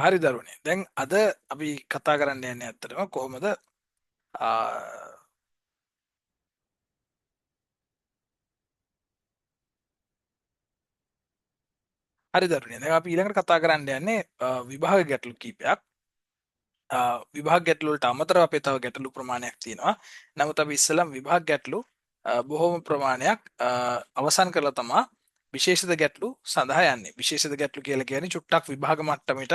හරි දරුවනේ. දැන් අද අපි කතා කරන්න යන්නේ ඇත්තටම කොහොමද හරි දරුවනේ. දැන් අපි ඊළඟට කතා කරන්න යන්නේ විභාග ගැටලු කීපයක්. විභාග ගැටලු වලට අමතරව අපේ තව ගැටලු ප්‍රමාණයක් තියෙනවා. නමුත් අපි ඉස්සෙල්ලාම විභාග ගැටලු බොහෝම ප්‍රමාණයක් අවසන් කරලා තමයි විශේෂිත ගැටලු සඳහා යන්නේ. විශේෂිත ගැටලු කියලා කියන්නේ චුට්ටක් විභාග මට්ටමට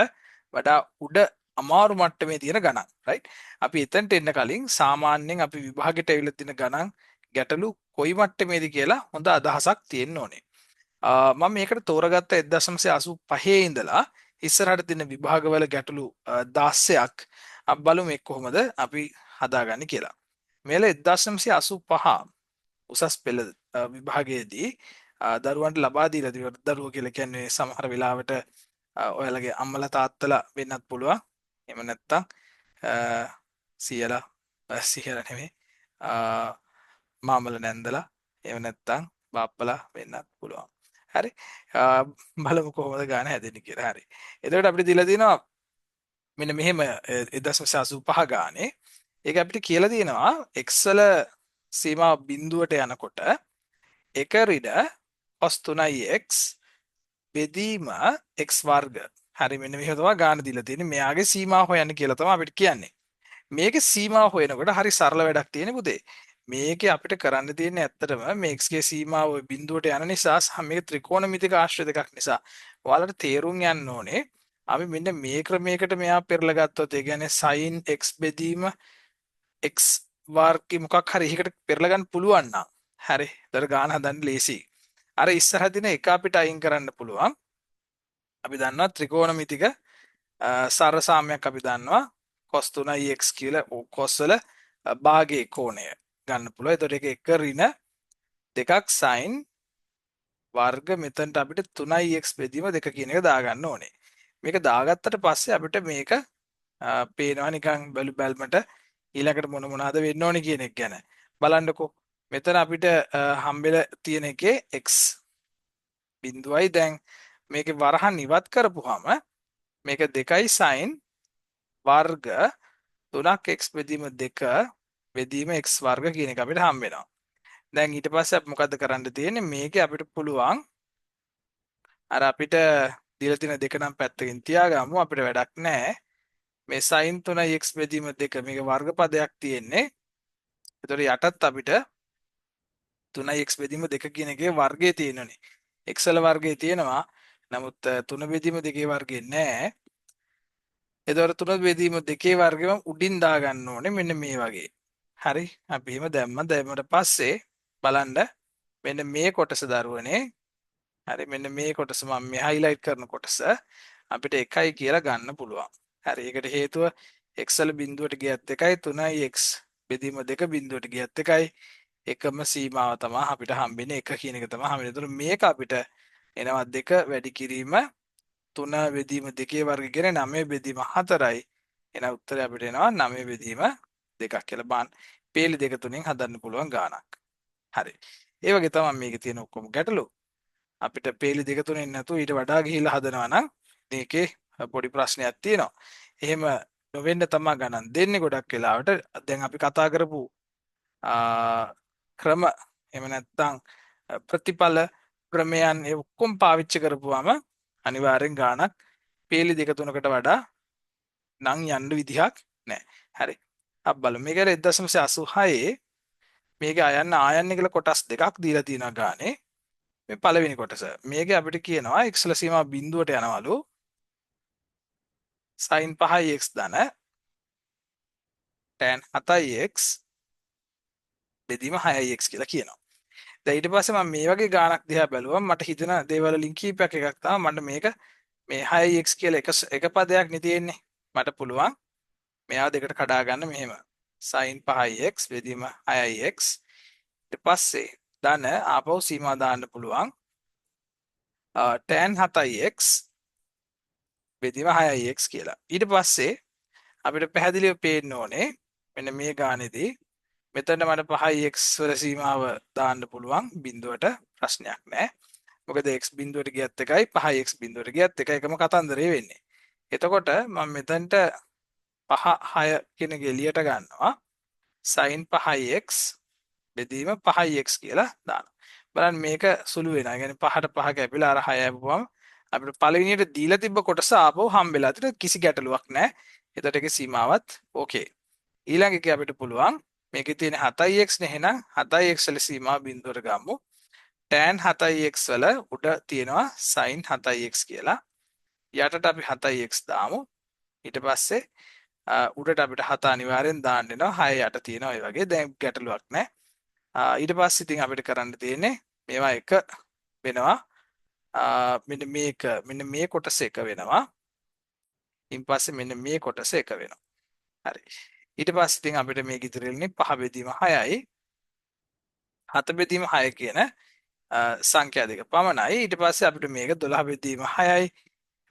වඩා උඩ අමාරු මට්ටමේ තියෙන ගණන්. රයිට්? අපි එතනට එන්න කලින් සාමාන්‍යයෙන් අපි විභාගෙට ඇවිල්ලා තියෙන ගණන් ගැටලු කොයි මට්ටමේද කියලා හොඳ අදහසක් තියෙන්න ඕනේ. මම මේකට තෝරගත්ත 1985 ඉඳලා ඉස්සරහට තියෙන විභාගවල ගැටලු 16ක් අපි බලමු මේ කොහොමද අපි හදාගන්නේ කියලා. මේල 1985 උසස් පෙළ විභාගයේදී දරුවන්ට ලබා දීලා තියෙන දරුවෝ කියලා කියන්නේ සමහර වෙලාවට ඔයාලගේ අම්මලා තාත්තලා වෙන්නත් පුළුවන්. එහෙම නැත්නම් සියලා නෙමෙයි මාමල නැන්දලා එහෙම නැත්නම් බාප්පලා වෙන්නත් පුළුවන්. හරි. බලමු කොහොමද ගාන හැදෙන්නේ කියලා. හරි. එතකොට අපිට දීලා තියෙනවා මෙන්න මෙහෙම 1.85 ගානේ. ඒක අපිට කියලා තියෙනවා x වල සීමා බිඳුවට යනකොට එක ඍණ cos 3x බෙදීම x වර්ග. හරි මෙන්න මෙහෙම තමයි ගාන දීලා තියෙන්නේ. මෙයාගේ සීමා හොයන්න කියලා තමයි අපිට කියන්නේ. මේකේ සීමා හොයනකොට හරි සරල වැඩක් තියෙන පුතේ. මේකේ අපිට කරන්න තියෙන්නේ ඇත්තටම මේ x ගේ සීමාව බිඳුවට යන නිසා සහ මේක ත්‍රිකෝණමිතික ආශ්‍රිත එකක් නිසා ඔයාලට තේරුම් යන්න ඕනේ අපි මෙන්න මේ ක්‍රමයකට මෙයා පෙරලා ගත්තොත් ඒ කියන්නේ sin x බෙදීම x වර්ගය මොකක් හරි එකකට පෙරලා ගන්න පුළුවන් නම් හරි. ඒතර ගාන හදන්න ලේසි. අර ඉස්සරහ දින එක අපිට අයින් කරන්න පුළුවන්. අපි දන්නවා ත්‍රිකෝණමිතික සරසාම්‍යයක් අපි දන්නවා cos 3x කියලා cos වල භාගයේ කෝණය ගන්න පුළුවන්. ඒතකොට ඒක එක ඍණ දෙකක් sin වර්ග මෙතනට අපිට 3x බෙදීම 2 කියන එක දාගන්න ඕනේ. මේක දාගත්තට පස්සේ අපිට මේක පේනවා නිකන් බැලුමට ඊළඟට මොන මොනවාද වෙන්න ඕනේ කියන එක ගැන. බලන්නකෝ. මෙතන අපිට හම්බෙලා තියෙන එකේ x බිඳුවයි දැන් මේකේ වරහන් ඉවත් කරපුවාම මේක 2යි sin වර්ග 3ක් x බෙදීම 2 බෙදීම x වර්ග කියන එක අපිට හම්බ වෙනවා. දැන් ඊට පස්සේ අපි මොකද්ද කරන්න තියෙන්නේ? මේකේ අපිට පුළුවන් අර අපිට දීලා තියෙන දෙක නම් පැත්තකින් තියාගමු අපිට වැඩක් නැහැ. මේ sin 3x බෙදීම 2 මේක වර්ගපදයක් තියෙන්නේ. ඒතකොට යටත් අපිට 3x බෙදීම 2 කියන එකේ වර්ගය තියෙනනේ. x වල වර්ගය තියෙනවා. නමුත් 3 බෙදීම 2 වර්ගය නැහැ. එතකොට 3 බෙදීම 2 වර්ගෙම උඩින් දා ගන්න ඕනේ මෙන්න මේ වගේ. හරි. අපි එහෙම දැම්මට පස්සේ බලන්න මෙන්න මේ කොටස දරුවනේ. හරි මෙන්න මේ කොටස මම මේ highlight කරන කොටස අපිට 1යි කියලා ගන්න පුළුවන්. හරි. ඒකට හේතුව x වල බිඳුවට ගියත් 1යි 3x බෙදීම 2 බිඳුවට ගියත් 1යි එකම සීමාව තමයි අපිට හම්බෙන්නේ 1 කියන එක තමයි හම්බෙන්නේ. ඒතර මේක අපිට එනවා 2 වැඩි කිරීම 3 බෙදීම 2 වර්ගය කියන්නේ 9 බෙදීම 4යි. එන උත්තරය අපිට එනවා 9 බෙදීම 2ක් කියලා බාන්න. පේලි 2 3න් හදන්න පුළුවන් ගාණක්. හරි. ඒ වගේ තමයි මේකේ තියෙන ඔක්කොම ගැටලු. අපිට පේලි 2 3න් නැතුව ඊට වඩා ගිහිල්ලා හදනවා නම් මේකේ පොඩි ප්‍රශ්නයක් තියෙනවා. එහෙම නොවෙන්න තමයි ගණන් දෙන්නේ ගොඩක් වෙලාවට. දැන් අපි කතා කරපු ක්‍රම එහෙම නැත්නම් ප්‍රතිඵල ක්‍රමයන් ඒ ඔක්කොම පාවිච්චි කරපුවාම අනිවාර්යෙන් ගාණක් පේලි 2 3කට වඩා නම් යන්න විදිහක් නැහැ. හරි. අපි බලමු. මේක 1.86 මේක ආයන්න කියලා කොටස් දෙකක් දීලා තියෙනවා ගානේ. මේ පළවෙනි කොටස. මේකේ අපිට කියනවා x ල සීමා බිඳුවට යනවලු sin 5x ධන tan 7x බෙදීම 6x කියලා කියනවා. දැන් ඊට පස්සේ මම මේ වගේ ගාණක් දිහා බැලුවම මට හිතෙන දේවල් වලින් කීපයක් එකක් තමයි මට මේක මේ 6x කියලා එක පදයක් නේ තියෙන්නේ. මට පුළුවන් මෙයා දෙකට කඩා ගන්න මෙහෙම. sin 5x බෙදීම 6x ඊට පස්සේ ධන ආපහු සීමා දාන්න පුළුවන් tan 7x බෙදීම 6x කියලා. ඊට පස්සේ අපිට පැහැදිලිව පේන්න ඕනේ මෙන්න මේ ගානේදී මෙතන මට 5x වල සීමාව දාන්න පුළුවන් බිඳුවට ප්‍රශ්නයක් නැහැ. මොකද x බිඳුවට ගියත් එකයි 5x බිඳුවට ගියත් එකයි එකම කතන්දරේ වෙන්නේ. එතකොට මම මෙතනට 5 6 කියන එක එළියට ගන්නවා. sin 5x බෙදීම 5x කියලා දානවා. බලන්න මේක සුළු වෙනවා. يعني 5ට 5 කැපිලා අර 6 ආපුවම අපිට පළවෙනියට දීලා තිබ්බ කොටස ආපහු හම්බෙලා. ඒතර කිසි ගැටලුවක් නැහැ. එතකොට ඒකේ සීමාවත් ඕකේ. ඊළඟ එකේ අපිට පුළුවන් මේකේ තියෙන 7x නේ. එහෙනම් 7x වල සීමා බිඳුවට ගමු. tan 7x වල උඩ තියෙනවා sin 7x කියලා. යටට අපි 7x දාමු. ඊට පස්සේ උඩට අපිට 7 අනිවාර්යෙන් දාන්න වෙනවා. 6 යට තියෙනවා ඒ වගේ. දැන් ගැටලුවක් නැහැ. ඊට පස්සේ ඉතින් අපිට කරන්න තියෙන්නේ මේවා එක වෙනවා. මෙන්න මේ කොටස එක වෙනවා. ඊට පස්සේ මෙන්න මේ කොටස එක වෙනවා. හරි. ඊට පස්සේ ඉතින් අපිට මේක ඉතිරි වෙන්නේ 5 බෙදීම 6යි 7 බෙදීම 6 කියන සංඛ්‍යා දෙක පමණයි. ඊට පස්සේ අපිට මේක 12 බෙදීම 6යි.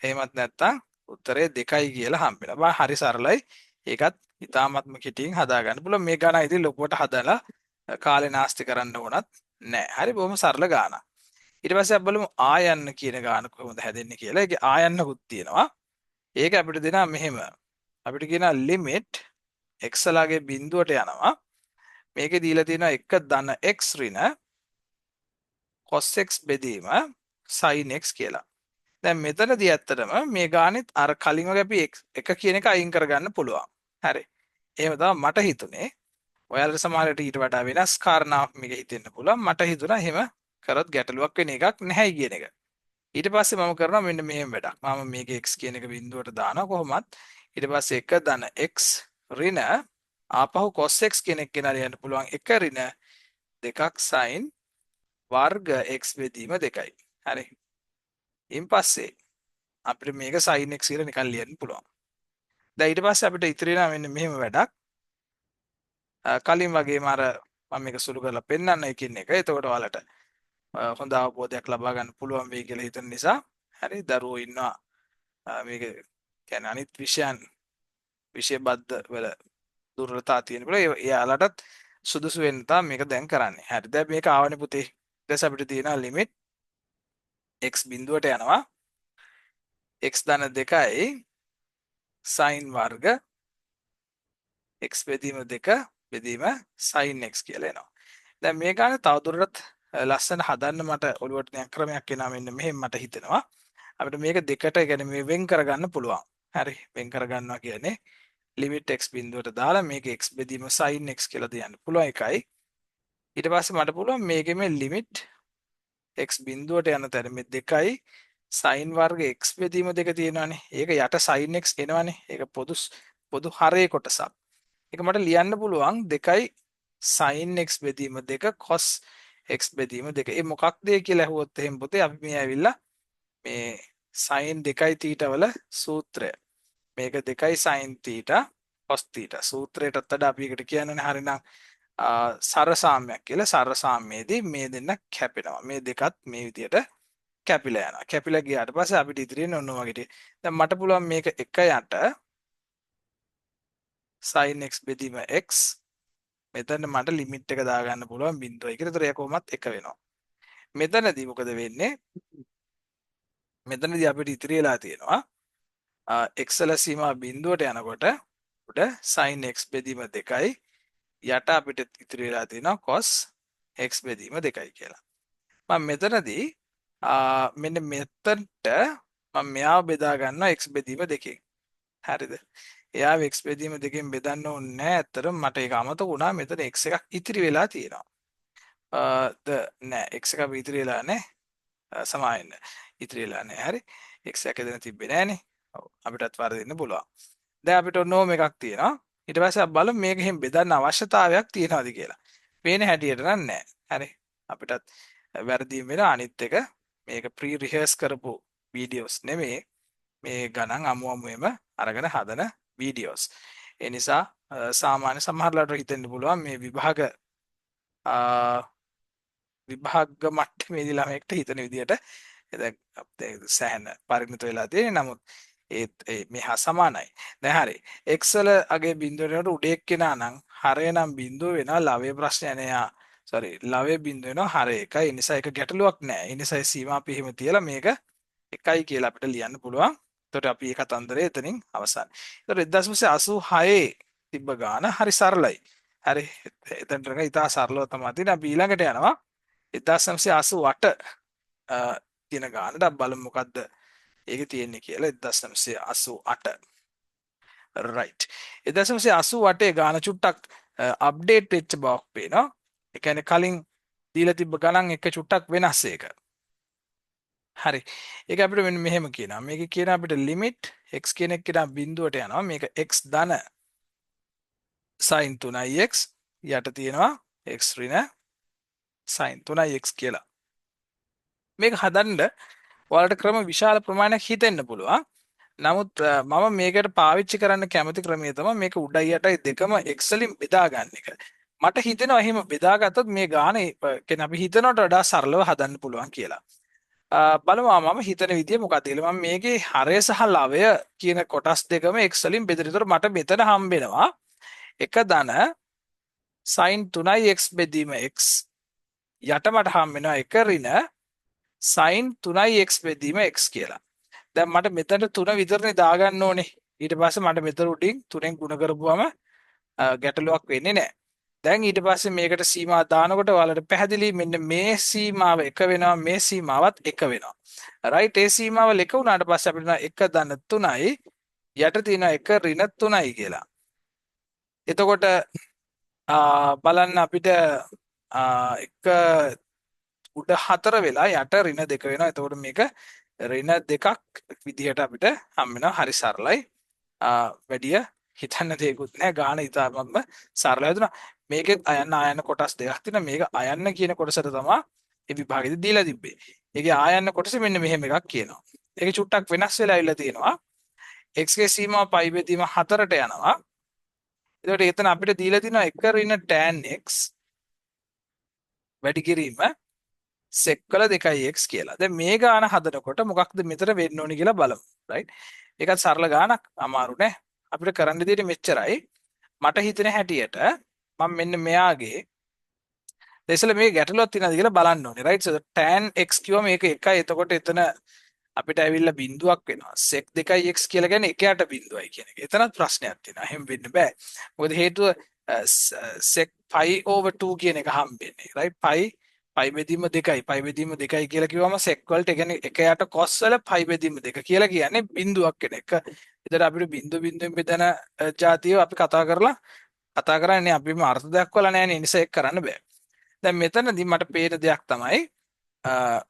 එහෙමත් නැත්නම් උත්තරේ 2යි කියලා හම්බ වෙනවා. හරි සරලයි. ඒකත් ඉතාමත්ම කෙටියෙන් හදා ගන්න පුළුවන්. මේ ගාන ඉතින් ලොකුවට හදලා කාලේ නාස්ති කරන්න ඕනත් නැහැ. හරි බොහොම සරල ගානක්. ඊට පස්සේ අපි බලමු ආයන්න කියන ගාන කොහොමද හැදෙන්නේ කියලා. ඒකේ ආයන්නකුත් තියෙනවා. ඒක අපිට දෙනවා මෙහෙම. අපිට කියනවා limit x ලාගේ බිඳුවට යනවා. මේකේ දීලා තියෙනවා 1 ධන x ඍණ cos x බෙදීම sin x කියලා. දැන් මෙතනදී ඇත්තටම මේ ගානෙත් අර කලින් වගේ අපි එක කියන එක අයින් කරගන්න පුළුවන්. හරි. එහෙම තමයි මට හිතුනේ. ඔයාලට සමහරවිට ඊට වඩා වෙනස් කාරණාවක් මේක හිතෙන්න පුළුවන්. මට හිතුණා එහෙම කරොත් ගැටලුවක් වෙන එකක් නැහැයි කියන එක. ඊට පස්සේ මම කරනවා මෙන්න මෙහෙම වැඩක්. මම මේක x කියන එක බිඳුවට දානවා කොහොමත්. ඊට පස්සේ 1 ධන x ඍණ ආපහු cos x කියන එක ගෙනලා යන්න පුළුවන් 1 ඍණ 2ක් sin වර්ග x බෙදීම 2යි. හරි. ඊන් පස්සේ අපිට මේක sin x කියලා නිකන් ලියන්න පුළුවන්. දැන් ඊට පස්සේ අපිට ඉතිරි වෙනවා මෙන්න මෙහෙම වැඩක්. කලින් වගේම අර මම මේක සුළු කරලා පෙන්නන්න එකින් එක. එතකොට ඔයාලට හොඳ අවබෝධයක් ලබා ගන්න පුළුවන් වෙයි කියලා හිතන නිසා. හරි දරුවෝ ඉන්නවා මේක කියන්නේ අනිත් විෂය බද්ධ වල දුර්වලතා තියෙන බල එයාලටත් සුදුසු වෙන්න තමයි මේක දැන් කරන්නේ. හරි දැන් මේක ආවනේ පුතේ. ඊට අපිට තියෙනවා limit x බිඳුවට යනවා x ධන 2යි sin වර්ග x බෙදීම 2 බෙදීම sin x කියලා එනවා. දැන් මේ ගාන තවදුරටත් ලස්සන හදන්න මට ඔළුවට නිකන් ක්‍රමයක් එනවා මෙන්න මෙහෙම මට හිතෙනවා. අපිට මේක දෙකට يعني මේ වෙන් කරගන්න පුළුවන්. හරි වෙන් කරගන්නවා කියන්නේ limit x බිඳුවට දාලා මේක x බෙදීම sin x කියලා දෙන්න පුළුවන් එකයි. ඊට පස්සේ මට පුළුවන් මේකේ මේ limit x බිඳුවට යන තැන මේ 2යි sin වර්ග x බෙදීම 2 තියෙනවානේ. ඒක යට sin x එනවානේ. ඒක පොදු හරේ කොටසක්. ඒක මට ලියන්න පුළුවන් 2යි sin x බෙදීම 2 cos x බෙදීම 2. ඒ මොකක්ද කියලා අහුවොත් එහෙනම් පුතේ අපි මේ ඇවිල්ලා මේ sin 2යි θ වල සූත්‍රය. මේක 2යි sin θ cos θ සූත්‍රයටත් වඩා අපි එකට කියන්නේ හරිනම් සරසාම්‍යයක් කියලා. සරසාම්‍යයේදී මේ දෙන්න කැපෙනවා. මේ දෙකත් මේ විදියට කැපිලා යනවා. කැපිලා ගියාට පස්සේ අපිට ඉතිරි වෙන්නේ ඔන්න වගේ. දැන් මට පුළුවන් මේක 1 යට sin x බෙදීම x මෙතන මට ලිමිට් එක දාගන්න පුළුවන් බිඳුවයි කියලා. ඒතර ඒක කොහොමත් 1 වෙනවා. මෙතනදී මොකද වෙන්නේ? මෙතනදී අපිට ඉතිරි වෙලා තියෙනවා x වල සීමා බිඳුවට යනකොට උඩ sin x බෙදීම 2යි යට අපිට ඉතිරි වෙලා තියෙනවා cos x බෙදීම 2යි කියලා. මම මෙතනදී මෙන්න මෙතනට මම මෙයාව බෙදා ගන්නවා x බෙදීම 2කින්. හරිද? එයාව x බෙදීම 2කින් බෙදන්න ඕනේ නැහැ. ඇත්තටම මට ඒක අමතක වුණා. මෙතන x එකක් ඉතිරි වෙලා තියෙනවා. නෑ x එකක් ඉතිරි වෙලා නැහැ. සමාවෙන්න. ඉතිරි වෙලා නැහැ. හරි. x එක එතන තිබ්බේ නැහනේ. ඔව් අපිටත් වරදින්න පුළුවන්. දැන් අපිට ඕනෝම එකක් තියෙනවා. ඊට පස්සේ අපි බලමු මේක එහෙම බෙදන්න අවශ්‍යතාවයක් තියෙනවද කියලා. පේන හැටියට නම් නැහැ. හරි. අපිටත් වැරදීම් වෙන අනිත් එක මේක ප්‍රී රිහර්ස් කරපු වීඩියෝස් නෙමෙයි. මේ ගණන් අමුමෙම අරගෙන හදන වීඩියෝස්. ඒ නිසා සාමාන්‍ය සමහරලාට හිතෙන්න පුළුවන් මේ විභාග මට්ටමේදී ළමයෙක්ට හිතන විදිහට දැන් සෑහෙන පරිණත වෙලා තියෙන. නමුත් ඒ මෙහා සමානයි. දැන් හරි. x වල අගේ බිඳුවේට උඩ එක්කෙනා නම් හරය නම් බිඳුව වෙනවා. ලවයේ ප්‍රශ්නය නෑ. ලවයේ බිඳුව වෙනවා හරය එකයි. ඒ නිසා ඒක ගැටලුවක් නෑ. ඒ නිසා සීමා අපි එහෙම තියලා මේක එකයි කියලා අපිට ලියන්න පුළුවන්. එතකොට අපි මේ කතන්දරය එතනින් අවසන්. එතකොට 1986 තිබ්බ ගාන හරි සරලයි. හරි. එතනට ඉතා සරලව තමයි තියෙන්නේ. අපි ඊළඟට යනවා 1988 තියෙන ගානට අපි බලමු මොකද්ද ඒකේ තියෙන්නේ කියලා. 1988 right. 1988 ගාන චුට්ටක් අප්ඩේට් වෙච්ච බවක් පේනවා. ඒ කියන්නේ කලින් දීලා තිබ්බ ගණන් එක චුට්ටක් වෙනස් ඒක. හරි. ඒක අපිට මෙන්න මෙහෙම කියනවා. මේක කියන අපිට ලිමිට් x කියන එක කියන බිඳුවට යනවා. මේක x ධන sin 3x යට තියෙනවා x ඍණ sin 3x කියලා. මේක හදන්න ඔයාලට ක්‍රම විශාල ප්‍රමාණයක් හිතෙන්න පුළුවන්. නමුත් මම මේකට පාවිච්චි කරන්න කැමති ක්‍රමය තමයි මේක උඩයි යටයි දෙකම x වලින් බෙදා ගන්න එක. මට හිතෙනවා එහෙම බෙදාගත්තොත් මේ ගාන කියන්නේ අපි හිතනවට වඩා සරලව හදන්න පුළුවන් කියලා. බලමු මම හිතන විදිය මොකක්ද කියලා. මම මේකේ හරය සහ ලවය කියන කොටස් දෙකම x වලින් බෙදලා. ඒතර මට මෙතන හම්බෙනවා එක ධන sin 3x බෙදීම x යට මට හම්බෙනවා එක ඍණ sin 3x බෙදීම x කියලා. දැන් මට මෙතන 3 විතරනේ දාගන්න ඕනේ. ඊට පස්සේ මට මෙතන උඩින් 3ෙන් ගුණ කරපුවම ගැටලුවක් වෙන්නේ නැහැ. දැන් ඊට පස්සේ මේකට සීමා දානකොට ඔයාලට පැහැදිලි මෙන්න මේ සීමාව එක වෙනවා මේ සීමාවත් එක වෙනවා. රයිට් ඒ සීමාවල එක වුණාට පස්සේ අපිට එක ධන 3යි යට තියෙන එක ඍණ 3යි කියලා. එතකොට බලන්න අපිට එක උඩ 4 වෙලා යට ඍණ 2 වෙනවා. එතකොට මේක ඍණ 2ක් විදිහට අපිට හම් වෙනවා. හරි සරලයි. වැඩිය හිතන්න දෙයක්වත් නැහැ. ගාන ඉතාමත්ම සරලයි හදුනා. මේකෙත් අයන්න ආයන්න කොටස් දෙකක් තියෙනවා. මේක අයන්න කියන කොටසට තමයි මේ විභාගෙදි දීලා තිබ්බේ. ඒකේ ආයන්න කොටස මෙන්න මෙහෙම එකක් කියනවා. ඒක චුට්ටක් වෙනස් වෙලා ඉල්ල තියෙනවා. x ගේ සීමාව π බෙදීම 4ට යනවා. එතකොට එතන අපිට දීලා තියෙනවා 1 ඍණ tan x වැඩි කිරීම sec වල 2x කියලා. දැන් මේ ගාන හදනකොට මොකක්ද මෙතන වෙන්න ඕනි කියලා බලමු. right. ඒකත් සරල ගානක් අමාරු නෑ. අපිට කරන්න දෙන්නේ මෙච්චරයි. මට හිතෙන හැටියට මම මෙන්න මෙයාගේ ඉතින් මේ ගැටලුවක් තියෙනවද කියලා බලන්න ඕනේ. right. so tan x කිව්වම මේක 1යි. එතකොට එතන අපිට ඇවිල්ලා බිඳුවක් වෙනවා. sec 2x කියලා කියන්නේ 1ට බිඳුවයි කියන එක. එතනත් ප්‍රශ්නයක් තියෙනවා. එහෙම වෙන්න බෑ. මොකද හේතුව sec pi over 2 කියන එක හම්බෙන්නේ. right. pi බෙදීම 2යි. pi බෙදීම 2යි කියලා කිව්වම sec වලට ඒ කියන්නේ 1යට cos වල pi බෙදීම 2 කියලා කියන්නේ බිඳුවක් වෙන එක. ඒතර අපිට බිඳුවෙන් බෙදන જાතිය අපි කතා කරන්නේ අපිම අර්ථ දක්වලා නැහැ නේ. නිසා ඒක කරන්න බෑ. දැන් මෙතනදී මට පේන දෙයක් තමයි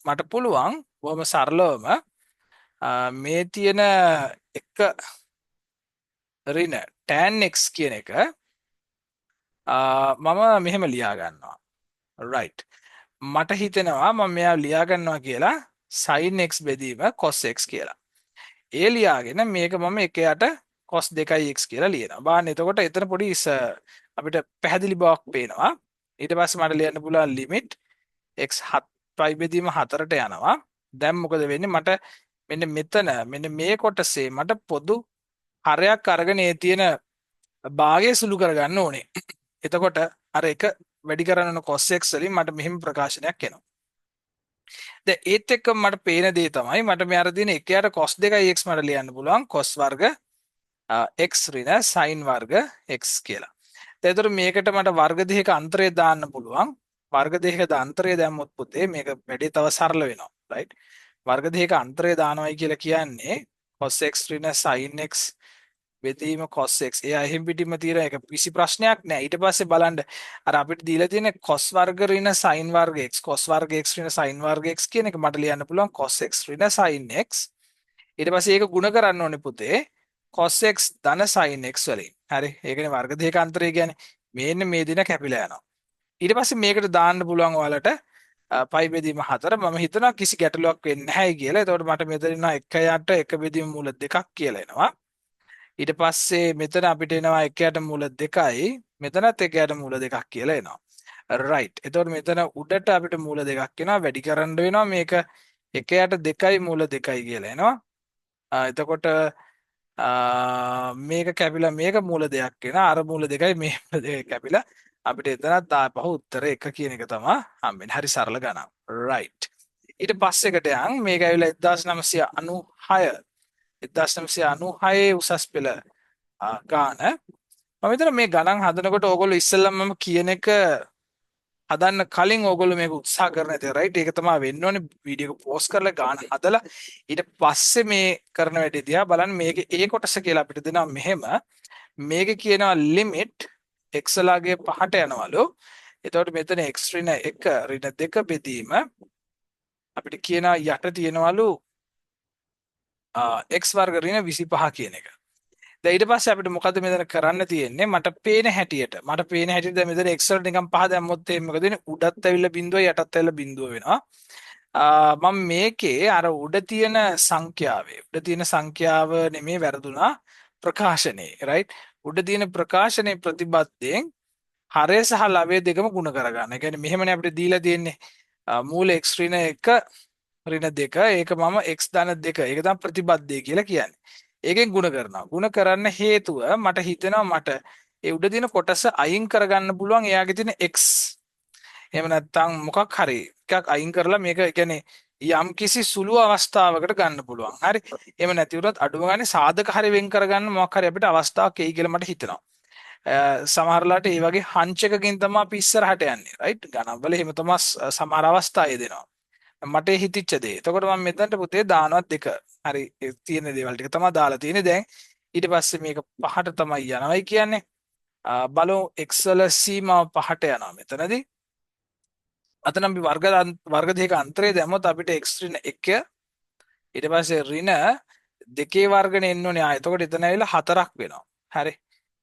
මට පුළුවන් බොහොම සරලවම මේ තියෙන එක ඍණ tan x කියන එක මම මෙහෙම ලියා ගන්නවා. right. මට හිතෙනවා මම මෙයා ලියා ගන්නවා කියලා sin x බෙදීම cos x කියලා. ඒ ලියාගෙන මේක මම 1යට cos 2x කියලා ලියනවා. බලන්න එතකොට එතන පොඩි අපිට පැහැදිලි බවක් පේනවා. ඊට පස්සේ මට ලියන්න පුළුවන් ලිමිට් x 7 බෙදීම 4ට යනවා. දැන් මොකද වෙන්නේ මට මෙන්න මේ කොටසේ මට පොදු හරයක් අරගෙන ඒ තියෙන භාගය සුළු කරගන්න ඕනේ. එතකොට අර එක වැඩි කරන cos x වලින් මට මෙහෙම ප්‍රකාශනයක් එනවා. දැන් ඒත් එක්ක මට පේන දේ තමයි මට මේ අර දින 1යට cos 2x මට ලියන්න පුළුවන් cos වර්ග x ඍණ sin වර්ග x කියලා. දැන් ඒතර මේකට මට වර්ග දෙකක අන්තරය දාන්න පුළුවන්. වර්ග දෙකක අන්තරය දැම්මොත් පුතේ මේක වැඩි තව සරල වෙනවා. right. වර්ග දෙකක අන්තරය දානවයි කියලා කියන්නේ cos x ඍණ sin x බෙදීම cos x. එයා එහෙම් පිටින්ම තියෙන එක කිසි ප්‍රශ්නයක් නෑ. ඊට පස්සේ බලන්න අර අපිට දීලා තියෙන cos වර්ග ඍණ sin වර්ග x cos වර්ග x ඍණ sin වර්ග x කියන එක මට ලියන්න පුළුවන් cos x ඍණ sin x. ඊට පස්සේ ඒක ගුණ කරන්න ඕනේ පුතේ cos x ධන sin x වලින්. හරි. ඒකනේ වර්ග දෙක අන්තරය කියන්නේ මේන්න මේ දින කැපිලා යනවා. ඊට පස්සේ මේකට දාන්න පුළුවන් ඔයාලට පයි බෙදීම 4. මම හිතනවා කිසි ගැටලුවක් වෙන්නේ නැහැ කියලා. එතකොට මට මෙතන ඉන්නවා 1යට 1 බෙදීම මූල 2ක් කියලා එනවා. ඊට පස්සේ මෙතන අපිට එනවා 1යට මූල 2යි මෙතනත් 1යට මූල 2ක් කියලා එනවා. right. එතකොට මෙතන උඩට අපිට මූල 2ක් එනවා. වැඩි කරන්න වෙනවා මේක 1යට 2යි මූල 2යි කියලා එනවා. එතකොට මේක කැපිලා මේක මූල 2ක් එනවා. අර මූල 2යි මේ මූල 2යි කැපිලා අපිට එතනත් ආපහු උත්තර 1 කියන එක තමයි හම්බෙන්නේ. හරි සරල ගණන්. right. ඊට පස්සේකට යන් මේක ඇවිල්ලා 1996 1996 උසස් පෙළ ගාන. මම හිතනවා මේ ගණන් හදනකොට ඕගොල්ලෝ ඉස්සෙල්ලම මම කියන එක හදන්න කලින් ඕගොල්ලෝ මේක උත්සාහ කරන ඇති රයිට්. ඒක තමයි වෙන්න ඕනේ. වීඩියෝ එක පෝස්ට් කරලා ගාන හදලා ඊට පස්සේ මේ කරන වැඩේ දිහා බලන්න. මේකේ ඒ කොටස කියලා අපිට දෙනවා මෙහෙම. මේකේ කියනවා ලිමිට් x ලාගේ 5ට යනවලු. එතකොට මෙතන x ඍණ 1 ඍණ 2 බෙදීම අපිට කියනවා යට තියෙනවලු x වර්ග ඍණ 25 කියන එක. දැන් ඊට පස්සේ අපිට මොකද මෙතන කරන්න තියෙන්නේ? මට පේන හැටියට දැන් මෙතන x වලට නිකන් 5 දැම්මොත් එහෙනම් මොකද වෙන්නේ? උඩත් ඇවිල්ලා බිඳුව යටත් ඇවිල්ලා බිඳුව වෙනවා. මම මේකේ අර උඩ තියෙන සංඛ්‍යාව නෙමෙයි වැරදුනා ප්‍රකාශනේ රයිට්. උඩ තියෙන ප්‍රකාශනේ ප්‍රතිබද්ධයෙන් හරය සහ ලවය දෙකම ගුණ කරගන්න. ඒ කියන්නේ මෙහෙමනේ අපිට දීලා තියෙන්නේ. මූල x ඍණ 1 ඍණ 2 ඒක මම x ධන 2 ඒක තමයි ප්‍රතිබද්ධය කියලා කියන්නේ. ඒකෙන් ගුණ කරනවා. ගුණ කරන්න හේතුව මට හිතෙනවා මට ඒ උඩ තියෙන කොටස අයින් කරගන්න පුළුවන් එයාගේ තියෙන x. එහෙම නැත්නම් මොකක් හරි එකක් අයින් කරලා මේක කියන්නේ යම් කිසි සුළු අවස්ථාවකට ගන්න පුළුවන්. හරි. එහෙම නැති වුණත් අඩුම ගානේ සාධක හරි වෙන් කරගන්න මොකක් හරි අපිට අවස්ථාවක් එයි කියලා මට හිතෙනවා. සමහරලාට මේ වගේ හංච් එකකින් තමයි අපි ඉස්සරහට යන්නේ. රයිට්. ගණන්වල එහෙම තමයි සමහර අවස්ථා යෙදෙනවා. මට හිතිච්ච දේ. එතකොට මම මෙතනට පුතේ දානවා 2. හරි. තියෙන දේවල් ටික තමයි දාලා තියෙන්නේ දැන්. ඊට පස්සේ මේක 5ට තමයි යනවයි කියන්නේ. බලමු x වල සීමාව 5ට යනවා මෙතනදී. අතන අපි වර්ග දෙක අන්තරය දැම්මොත් අපිට x ඍණ 1 ඊට පස්සේ ඍණ 2 වර්ගනේ එන්න ඕනේ. එතකොට එතන ඇවිල්ලා 4ක් වෙනවා. හරි.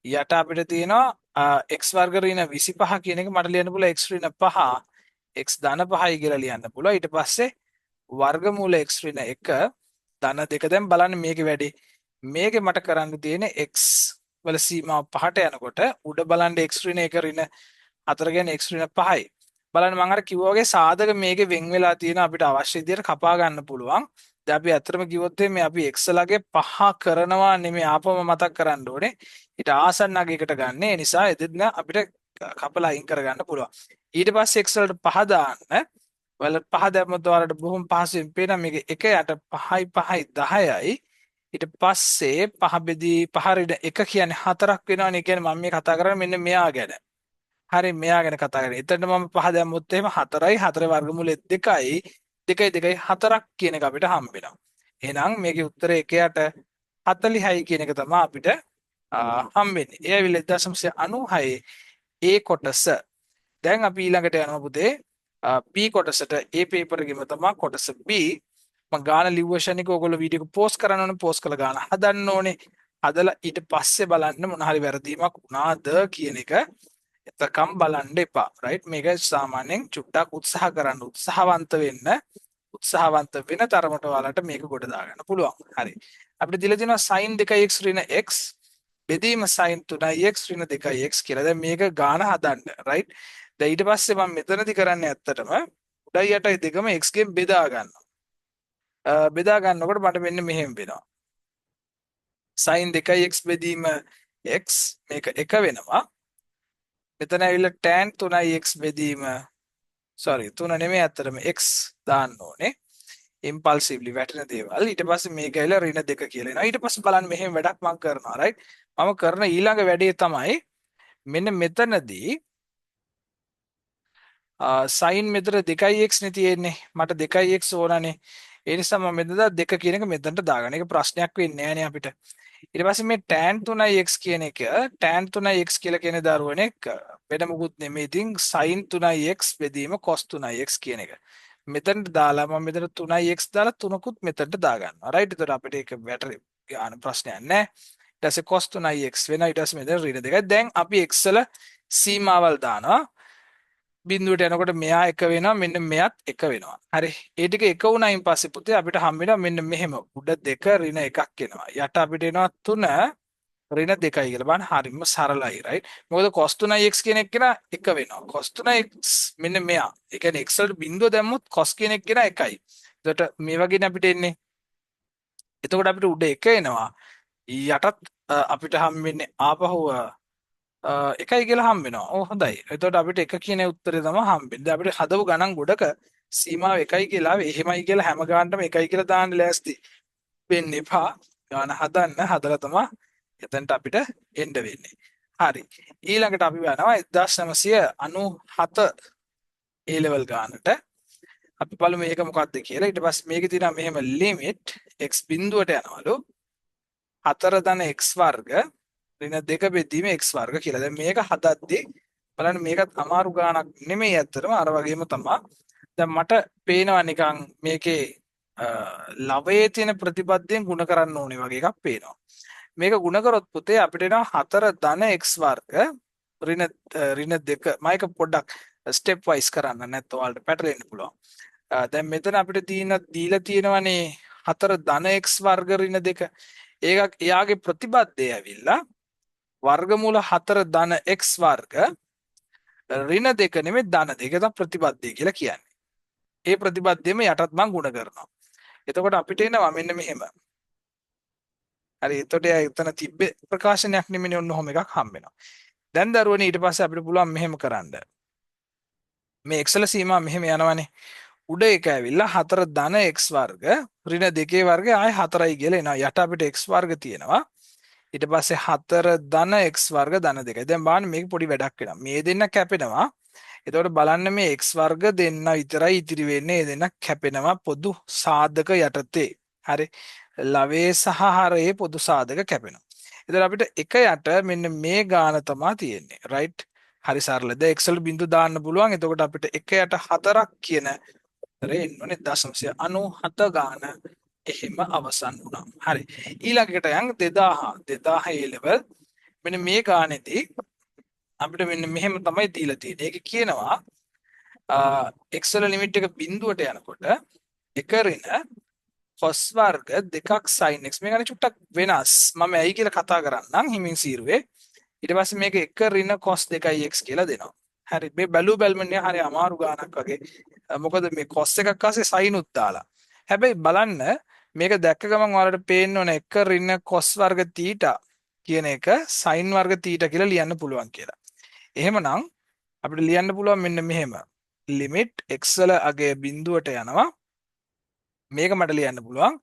යට අපිට තියෙනවා x වර්ග ඍණ 25 කියන එක මට ලියන්න පුළුවන් x ඍණ 5 x ධන 5යි කියලා ලියන්න පුළුවන්. ඊට පස්සේ වර්ගමූල x ඍණ 1 ධන 2 දැන් බලන්න මේකේ වැඩි. මේකේ මට කරන්න තියෙන්නේ x වල සීමාව 5ට යනකොට උඩ බලන්න x ඍණ 1 ඍණ 4 කියන්නේ x ඍණ 5යි. බලන්න මම අර කිව්වා වගේ සාධක මේකේ වෙන් වෙලා තියෙන අපිට අවශ්‍ය විදිහට කපා ගන්න පුළුවන්. දැන් අපි අතරම කිව්වොත් මේ අපි x ලගේ 5 කරනවා නෙමෙයි ආපම මතක් කරන්න ඕනේ. ඊට ආසන්න අගයකට ගන්න. ඒ නිසා එදින අපිට කපලා අයින් කරගන්න පුළුවන්. ඊට පස්සේ x වලට 5 දාන්න. වල 5 දැම්මොත් ඔයාලට බොහොම පහසුවෙන් පේනවා මේක 1 යට 5යි 5යි 10යි. ඊට පස්සේ 5 බෙදී 5 ඍණ 1 කියන්නේ 4ක් වෙනවනේ. කියන්නේ මම මේ කතා කරන්නේ මෙන්න මෙයා ගැන. හරි මෙයා ගැන කතා කරන්නේ. එතනට මම 5 දැම්මොත් එහෙම 4යි 4 වර්ගමූලෙ 2යි 2යි 2යි 4ක් කියන එක අපිට හම්බ වෙනවා. එහෙනම් මේකේ උත්තරේ 1යට 40යි කියන එක තමයි අපිට හම්බෙන්නේ. ඒ ඇවිල්ලා 1996 ඒ කොටස. දැන් අපි ඊළඟට යනවා පුතේ B කොටසට. ඒ පේපර් එකේම තමයි කොටස B. මම ගාන ලිව්වෂන් එක ඔයගොල්ලෝ වීඩියෝ එක පෝස්ට් කරන්න ඕනේ. පෝස්ට් කළ ගාන හදන්න ඕනේ. හදලා ඊට පස්සේ බලන්න මොන හරි වැරදීමක් වුණාද කියන එක එතකම් බලන්න එපා. රයිට්. මේක සාමාන්‍යයෙන් චුට්ටක් උත්සාහවන්ත වෙන තරමට ඔයාලට මේක ගොඩ දාගන්න පුළුවන්. හරි. අපිට දීලා තියෙනවා sin 2x ඍණ x බෙදීම sin 3x ඍණ 2x කියලා. දැන් මේක ගාන හදන්න. රයිට්. දැන් ඊට පස්සේ මම මෙතනදි කරන්නේ ඇත්තටම උඩයි යටයි දෙකම x ගෙන් බෙදා ගන්නවා. බෙදා ගන්නකොට මට මෙන්න මෙහෙම වෙනවා. sin 2x බෙදීම x මේක 1 වෙනවා. මෙතන ඇවිල්ලා tan 3x බෙදීම 3 නෙමෙයි අතරම x දාන්න ඕනේ. impulsively වැටෙන දේවල්. ඊට පස්සේ මේක ඇවිල්ලා ඍණ 2 කියලා එනවා. ඊට පස්සේ බලන්න මෙහෙම වැඩක් මම කරනවා. රයිට්. මම කරන ඊළඟ වැඩේ තමයි මෙන්න මෙතනදී sin මෙතන 2x නේ තියෙන්නේ. මට 2x ඕනනේ. ඒ නිසා මම මෙතන 2 කියන එක මෙතනට දාගන්න. ඒක ප්‍රශ්නයක් වෙන්නේ නැහැ නේ අපිට. ඊට පස්සේ මේ tan 3x කියන එක tan 3x කියලා කියන දරුවනේ වෙන මොකුත් නෙමෙයි. ඉතින් sin 3x බෙදීම cos 3x කියන එක. මෙතනට දාලා මම මෙතන 3x දාලා 3කුත් මෙතනට දාගන්නවා. රයිට්. ඒතර අපිට ඒක වැටරි යන ප්‍රශ්නයක් නැහැ. ඊට පස්සේ cos 3x වෙනවා. ඊට පස්සේ මෙතන ඍණ 2යි. දැන් අපි x වල සීමාවල් දානවා. බිඳුවට යනකොට මෙයා 1 වෙනවා මෙන්න මෙයත් 1 වෙනවා. හරි. ඒ ටික 1 වුණායින් පස්සේ පුතේ අපිට හම්බ වෙනවා මෙන්න මෙහෙම උඩ 2 ඍණ 1ක් එනවා. යට අපිට එනවා 3 ඍණ 2යි කියලා. බලන්න හරිම සරලයි right. මොකද cos 3x කියන එක කෙනා 1 වෙනවා. cos 3x මෙන්න මෙයා. ඒ කියන්නේ x වලට බිඳුව දැම්මොත් cos කියන එක කෙනා 1යි. එතකොට මේ වගේනේ අපිට එන්නේ. එතකොට අපිට උඩ 1 එනවා. යටත් අපිට හම්බ වෙන්නේ ආපහු එකයි කියලා හම්බ වෙනවා. ඔව් හොඳයි. එතකොට අපිට 1 කියන උත්තරේ තමයි හම්බෙන්නේ. දැන් අපිට හදපු ගණන් ගොඩක සීමාව 1යි කියලා එහෙමයි කියලා හැම ගානටම 1යි කියලා දාන්න ලෑස්ති වෙන්න එපා. ගාන හදන්න හදලා තමයි එතනට අපිට එන්න වෙන්නේ. හරි. ඊළඟට අපි යනවා 1997 A level ගානට. අපි බලමු මේක මොකක්ද කියලා. ඊට පස්සේ මේකේ තියෙනවා මෙහෙම limit x බිඳුවට යනවලු 4 ධන x වර්ග ඍණ 2 බෙදීම x වර්ග කියලා. දැන් මේක හදද්දී බලන්න මේකත් අමාරු ගානක් නෙමෙයි ඇත්තටම අර වගේම තමයි. දැන් මට පේනවා නිකන් මේකේ ලවයේ තියෙන ප්‍රතිපදයෙන් ಗುಣ කරන්න ඕනේ වගේ එකක් පේනවා. මේක ಗುಣ කරොත් පුතේ අපිට එනවා 4 ධන x වර්ග ඍණ 2 මම එක පොඩ්ඩක් ස්ටෙප් වයිස් කරන්න නැත්නම් ඔයාලට පැටලෙන්න පුළුවන්. දැන් මෙතන අපිට දීලා තියෙනවනේ 4 ධන x වර්ග ඍණ 2. ඒක එයාගේ ප්‍රතිපදය ඇවිල්ලා වර්ගමූල 4 ධන x වර්ග ඍණ 2 නෙමෙයි ධන 2. ඒක තමයි ප්‍රතිපදය කියලා කියන්නේ. ඒ ප්‍රතිපදයෙම යටත් මම ගුණ කරනවා. එතකොට අපිට එනවා මෙන්න මෙහෙම. හරි එතකොට එතන තිබ්බේ ප්‍රකාශනයක් නෙමෙයි ඔන්න ඔහොම එකක් හම්බ වෙනවා. දැන් දරුවනේ ඊට පස්සේ අපිට පුළුවන් මෙහෙම කරන්න. මේ x වල සීමා මෙහෙම යනවනේ. උඩ එක ඇවිල්ලා 4 ධන x වර්ග ඍණ 2 වර්ගය ආය 4යි කියලා එනවා. යට අපිට x වර්ග තියෙනවා. ඊට පස්සේ 4 ධන x වර්ග ධන 2යි. දැන් බලන්න මේක පොඩි වැඩක් වෙනවා. මේ දෙන්න කැපෙනවා. එතකොට බලන්න මේ x වර්ග දෙන්න විතරයි ඉතිරි වෙන්නේ. ඒ දෙන්න කැපෙනවා පොදු සාධක යටතේ. හරි. ලවයේ සහ හරයේ පොදු සාධක කැපෙනවා. එතකොට අපිට එක යට මෙන්න මේ ගාන තමයි තියෙන්නේ. රයිට්. හරි සරලද? x වල බිඳු දාන්න පුළුවන්. එතකොට අපිට එක යට 4ක් කියන උත්තරේ එන්නේ 0.97 ගාන එහෙම අවසන් වුණා. හරි. ඊළඟට යන් 2000 level මෙන්න මේ ගානේදී අපිට මෙන්න මෙහෙම තමයි දීලා තියෙන්නේ. ඒක කියනවා x වල ලිමිට් එක බිඳුවට යනකොට එක ඍණ cos වර්ග 2ක් sin x මේ ගානේ චුට්ටක් වෙනස්. මම ඇයි කියලා කතා කරන්නම් හිමින් සීරුවේ. ඊට පස්සේ මේක එක ඍණ cos 2යි x කියලා දෙනවා. හරි මේ බැලුවන්නේ හරි අමාරු ගානක් වගේ. මොකද මේ cos එකක් ආසේ sin උත් දාලා. හැබැයි බලන්න මේක දැක්ක ගමන් ඔයාලට පේන්න ඕන එක ඍණ cos වර්ග θ කියන එක sin වර්ග θ කියලා ලියන්න පුළුවන් කියලා. එහෙමනම් අපිට ලියන්න පුළුවන් මෙන්න මෙහෙම. limit x වල අගය බිඳුවට යනවා. මේක මට ලියන්න පුළුවන්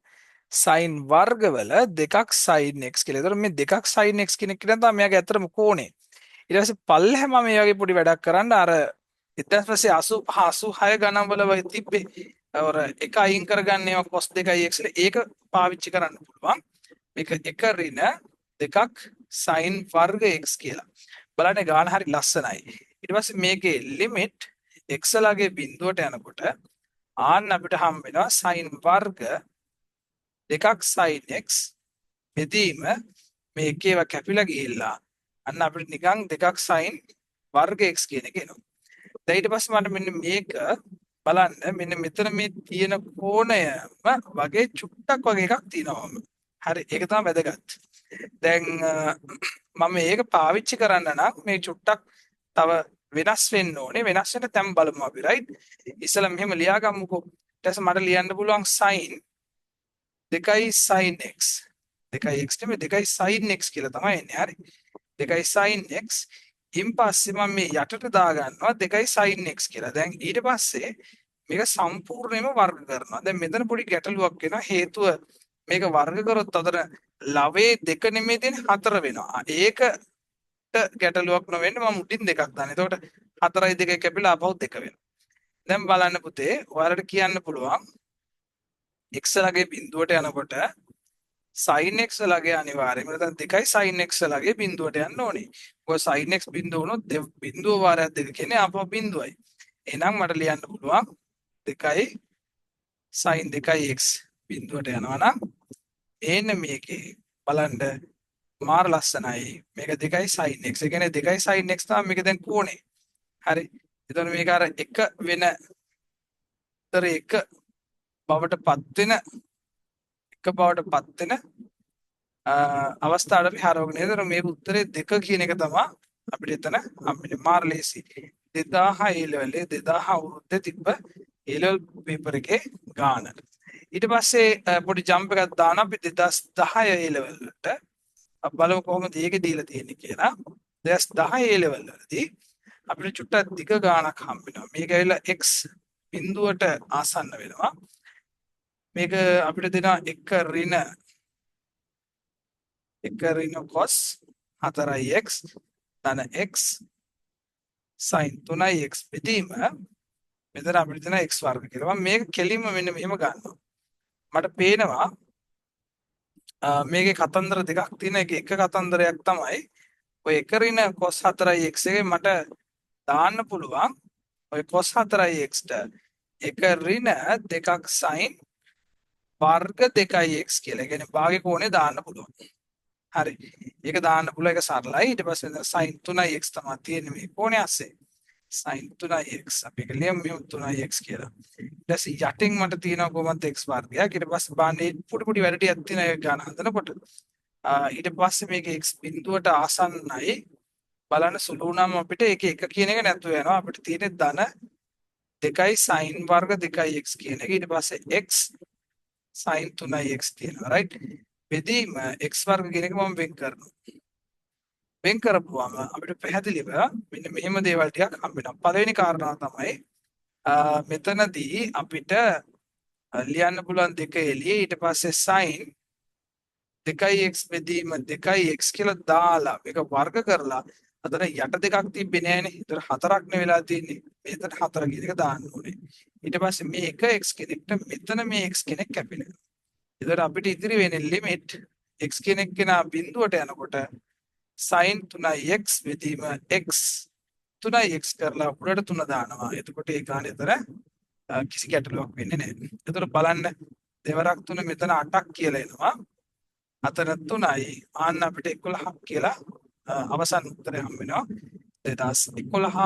sin වර්ගවල 2ක් sin x කියලා. ඒතර මේ 2ක් sin x කියන එක තමයි මෙයාගේ ඇත්තටම කෝණේ. ඊට පස්සේ පල්ලෙහා මම මේ වගේ පොඩි වැඩක් කරන්න අර 1986 ගණන් වල තිබ්බේ අර එක අයින් කරගන්න ඒවා cos 2යි x ඒක පාවිච්චි කරන්න පුළුවන්. මේක එක ඍණ 2ක් sin වර්ග x කියලා. බලන්න ගාන හරි ලස්සනයි. ඊට පස්සේ මේකේ limit x ලගේ බිඳුවට යනකොට ආන්න අපිට හම් වෙනවා sin වර්ග 2ක් sin x බෙදීම මේ එකේව කැපිලා ගිහිල්ලා අන්න අපිට නිකන් 2ක් sin වර්ග x කියන එක එනවා. දැන් ඊට පස්සේ මට මෙන්න මේක බලන්න මෙන්න මෙතන මේ තියෙන කෝණයම වගේ චුට්ටක් වගේ එකක් තියෙනවා. හරි ඒක තමයි වැදගත්. දැන් මම මේක පාවිච්චි කරන්න නම් මේ චුට්ටක් තව වෙනස් වෙන්න ඕනේ. වෙනස් වෙන තැන් බලමු අපි රයිට්. ඉස්සෙල්ලා මෙහෙම ලියාගමුකෝ. ඊට පස්සේ මට ලියන්න පුළුවන් sin 2යි sin x 2යි x නෙමෙයි 2යි sin x කියලා තමයි එන්නේ. හරි. 2යි sin x ඉන් පස්සේ මම මේ යටට දාගන්නවා 2යි sin x කියලා. දැන් ඊට පස්සේ මේක සම්පූර්ණයෙන්ම වර්ග කරනවා. දැන් මෙතන පොඩි ගැටලුවක් වෙනවා. හේතුව මේක වර්ග කරොත් අතර ලවයේ 2 නෙමෙයි තියෙන්නේ 4 වෙනවා. ඒකට ගැටලුවක් නොවෙන්න මම උඩින් 2ක් දානවා. එතකොට 4යි 2යි කැපිලා ආපහු 2 වෙනවා. දැන් බලන්න පුතේ ඔයාලට කියන්න පුළුවන් x ලගේ බිඳුවට යනකොට sin x ලගේ අනිවාර්යයෙන්ම නැත්නම් 2යි sin x ලගේ බිඳුවට යන්න ඕනේ. මොකද sin x බිඳුව වුණොත් බිඳුව වාරයක් 2 කියන්නේ ආපහු බිඳුවයි. එහෙනම් මට ලියන්න පුළුවන් 2යි sin 2යි x බිඳුවට යනවා නම් එන්න මේකේ බලන්න මාර ලස්සනයි. මේක 2යි sin x. ඒ කියන්නේ 2යි sin x තමයි මේක දැන් කෝණේ. හරි. එතකොට මේක අර එක වෙන තර එක බවට පත් වෙන අවස්ථාවට අපි හරවගෙන නේද මේ උත්තරේ 2 කියන එක තමයි අපිට එතන හම්බෙන්නේ. මාර ලේසි. 2000 A level 2000 අවුරුද්දේ තිබ්බ A level පේපර් එකේ ගාන. ඊට පස්සේ පොඩි ජම්ප් එකක් දාන අපි 2010 A level වලට බලමු කොහොමද ඒක දීලා තියෙන්නේ කියලා. 2010 A level වලදී අපිට චුට්ටක් දිග ගානක් හම්බ වෙනවා. මේක ඇවිල්ලා x බිඳුවට ආසන්න වෙනවා. මේක අපිට දෙනවා එක ඍණ එක ඍණ cos 4x ධන x sin 3x බෙදීම මෙතන අපිට තියෙන x වර්ග කියලා. මම මේක කෙලින්ම මෙන්න මෙහෙම ගන්නවා. මට පේනවා මේකේ කතන්දර දෙකක් තියෙන එක කතන්දරයක් තමයි ඔය එක ඍණ cos 4x එකේ මට දාන්න පුළුවන් ඔය cos 4x ට එක ඍණ දෙකක් sin වර්ග 2x කියලා. ඒ කියන්නේ භාග්‍ය කෝණය දාන්න පුළුවන්. හරි. ඒක දාන්න පුළුවන් ඒක සරලයි. ඊට පස්සේ sin 3x තමයි තියෙන්නේ මේ කෝණය ASCII. sin 3x අපි ඒක ලියමු මෙහෙම 3x කියලා. ඊට පස්සේ යටින් මට තියෙනවා කොහොමද x වර්ගයක්. ඊට පස්සේ බාන්නේ පුඩු පුඩි වැඩ ටිකක් තියෙන එක ගන්න හදනකොට ඊට පස්සේ මේක x බිඳුවට ආසන්නයි බලන්න සුළු වුණාම අපිට ඒක එක කියන එක නැතුව යනවා. අපිට තියෙන්නේ ධන 2 sin වර්ග 2x කියන එක. ඊට පස්සේ x sin 3x තියෙනවා. right? බෙදීම x වර්ග කියන එක මම වෙන් කරනවා. වෙන් කරපුවාම අපිට පැහැදිලිව මෙන්න මෙහෙම දේවල් ටිකක් හම්බ වෙනවා. පළවෙනි කාරණාව තමයි මෙතනදී අපිට ලියන්න පුළුවන් 2 එළියේ ඊට පස්සේ sin 2x බෙදීම 2x කියලා දාලා මේක වර්ග කරලා අතන යට දෙකක් තිබ්බේ නෑනේ. ඒතර 4ක් නේ වෙලා තියෙන්නේ. මෙතන 4 කියන එක දාන්න ඕනේ. ඊට පස්සේ මේ එක x කෙනෙක්ට මෙතන මේ x කෙනෙක් කැපෙනවා. ඒතර අපිට ඉතිරි වෙන්නේ ලිමිට් x කෙනෙක් කෙනා බිඳුවට යනකොට sin 3x බෙදීම x 3x කරලා උඩට 3 දානවා. එතකොට ඒ ගාන එතන කිසි ගැටලුවක් වෙන්නේ නැහැ. එතකොට බලන්න දෙවරක් 3 මෙතන 8ක් කියලා එනවා. අතන 3යි ආන්න අපිට 11ක් කියලා අවසන් උත්තරය හම්බ වෙනවා 2011